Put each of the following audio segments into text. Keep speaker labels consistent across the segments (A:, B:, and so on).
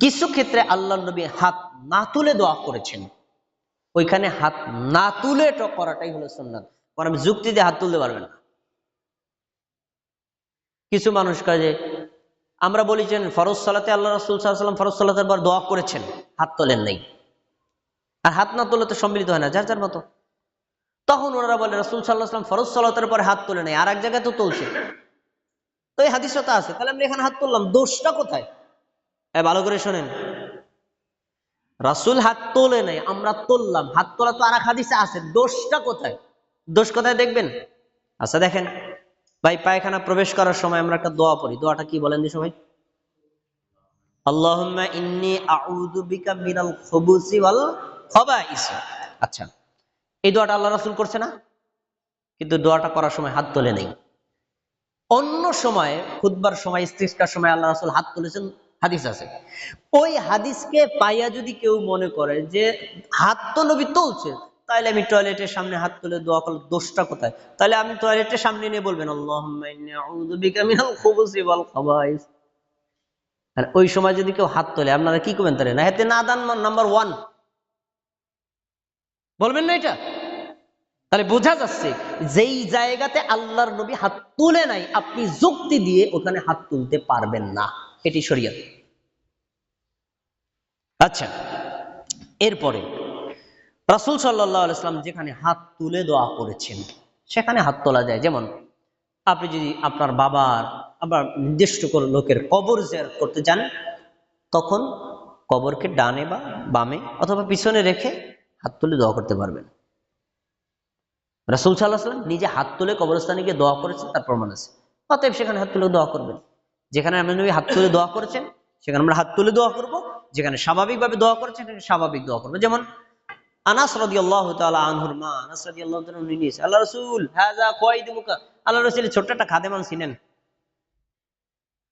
A: কিছু ক্ষেত্রে আল্লাহ নবী হাত না তুলে দোয়া করেছেন, ওইখানে হাত না তুলে করাটাই হলো সুন্নাত। কারণ আমি যুক্তি দিয়ে হাত তুলতে পারবেন না। কিছু মানুষ কাজে আমরা বলেছেন ফরজ সালাতে আল্লাহ রাসূল সাল্লাল্লাহু আলাইহি ওয়াসাল্লাম ফরজ সালাতের পর দোয়া করেছেন, হাত তোলেন নাই। আর হাত না তুললে তো সম্মিলিত হয় না, যার যার মতো। তখন ওনারা বলে রাসূল সাল্লাল্লাহু আলাইহি ওয়াসাল্লাম ফরজ সালাতের পরে হাত তোলে নাই, আর এক জায়গায় তো তুলছে। তো এই হাদিসটা আছে, তাহলে আমরা এখানে হাত তুললাম, দোষটা কোথায়? ভালো করে শোনেন, রাসূল হাত তোলে নাই, আমরা তুললাম, হাত তোলা তো আর এক হাদিসে আছে, দোষটা কোথায়? দোষ কোথায় দেখবেন? আচ্ছা দেখেন ভাই, পায়খানা প্রবেশ করার সময় আমরা একটা দোয়া পড়ি, দোয়াটা কি বলেন দিই সবাই? আল্লাহুম্মা ইন্নী আউযু বিকা মিনাল খুবুসি ওয়াল খাবাইস। আচ্ছা, এই দোয়াটা আল্লাহ রাসূল করছে না? কিন্তু দোয়াটা করার সময় হাত তোলে নাই। অন্য সময় খুতবার সময়, ইস্তিসকার সময় আল্লাহ রাসূল হাত তুলেছেন, হাদিস আছে। ওই হাদিসকে পাইয়া যদি কেউ মনে করে যে হাত তো নবী তুলছে, তাহলে আমি টয়লেটের সামনে হাত তুলে দোয়া করলে দোষটা কোথায়? তাহলে আমি টয়লেটের সামনে নিয়ে বলবেন আল্লাহুম্মা ইন্নী আউযু বিকা মিনাল খুবুসি ওয়াল খাবাইস। আর ওই সময় যদি কেউ হাত তোলে, আপনারা কি করবেন? তাহলে না হেতে নাদান নাম্বার 1 বলবেন না এটা? তাহলে বোঝা যাচ্ছে যেই জায়গাতে আল্লাহর নবী হাত তুলে নাই, আপনি যুক্তি দিয়ে ওখানে হাত তুলতে পারবেন না, এটি শরীয়ত। আচ্ছা, এরপরে রাসূল সাল্লাল্লাহু আলাইহি ওয়াসাল্লাম যেখানে হাত তুলে দোয়া করেছেন সেখানে হাত তোলা যায়। যেমন আপনি যদি আপনার বাবার আবার নির্দিষ্ট কোনো লোকের কবর জিয়ারত করতে যান, তখন কবরকে ডানে বা বামে অথবা পিছনে রেখে হাত তুলে দোয়া করতে পারবেন। রাসূল সাল্লাল্লাহু আলাইহি ওয়াসাল্লাম নিজে হাত তুলে কবরস্থানে গিয়ে দোয়া করেছেন, তার প্রমাণ আছে। অতএব সেখানে হাত তুলে দোয়া করবেন। যেখানে আমরা নবী হাত তুলে দোয়া করেছেন সেখানে আমরা হাত তুলে দোয়া করব, যেখানে স্বাভাবিকভাবে দোয়া করেছেন সেখানে স্বাভাবিক দোয়া করব। যেমন আনাস রাদিয়াল্লাহু তাআলা আনহুর মা আনাস রাদিয়াল্লাহু তাআলা উনি আল্লাহ রাসূল হাযা কয়দুকা, আল্লাহ রাসূল ছোট্ট একটা খাদেমান ছিলেন।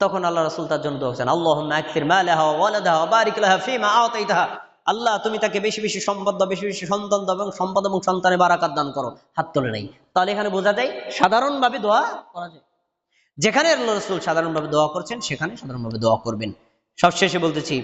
A: তখন আল্লাহ রাসূল তার জন্য দোয়া করেছেন আল্লাহুম্মা আকসির মালাহা ওয়া ওয়ালাদাহা ওয়া বারিক লাহা ফীমা আতাইতাহা। আল্লাহ তুমি তাকে বেশি বেশি সম্পদ দাও, বেশি বেশি সন্তান দাও এবং সম্পদ এবং সন্তানে বারাকাত দান করো। হাত তোলে নাই। তাহলে এখানে বোঝা যায় সাধারণভাবে দোয়া করা যায়। যেখানে আল্লাহ রাসূল সাধারণভাবে দোয়া করছেন সেখানে সাধারণভাবে দোয়া করবেন। সবশেষে বলতেছি,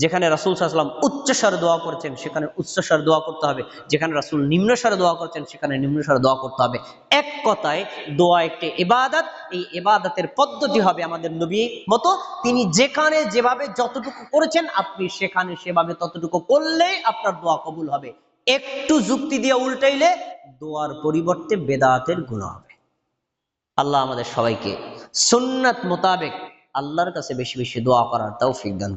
A: যেখানে রাসূল সাল্লাল্লাহু আলাইহি ওয়াসাল্লাম উচ্চস্বরে দোয়া করছেন সেখানে উচ্চস্বরে দোয়া করতে হবে, যেখানে রাসূল নিম্নস্বরে দোয়া করছেন সেখানে নিম্নস্বরে দোয়া করতে হবে। এক কথায় দোয়া একটি ইবাদত। এই ইবাদতের পদ্ধতি হবে আমাদের নবী মতো, তিনি যেখানে যেভাবে যতটুকু করেছেন আপনি সেখানে সেভাবে ততটুকু করলেই আপনার দোয়া কবুল হবে। একটু যুক্তি দিয়ে উল্টাইলে দোয়ার পরিবর্তে বেদাতের গুনাহ হবে। আল্লাহ আমাদের সবাইকে সুন্নাত মোতাবেক আল্লাহর কাছে বেশি বেশি দোয়া করার তৌফিক দান।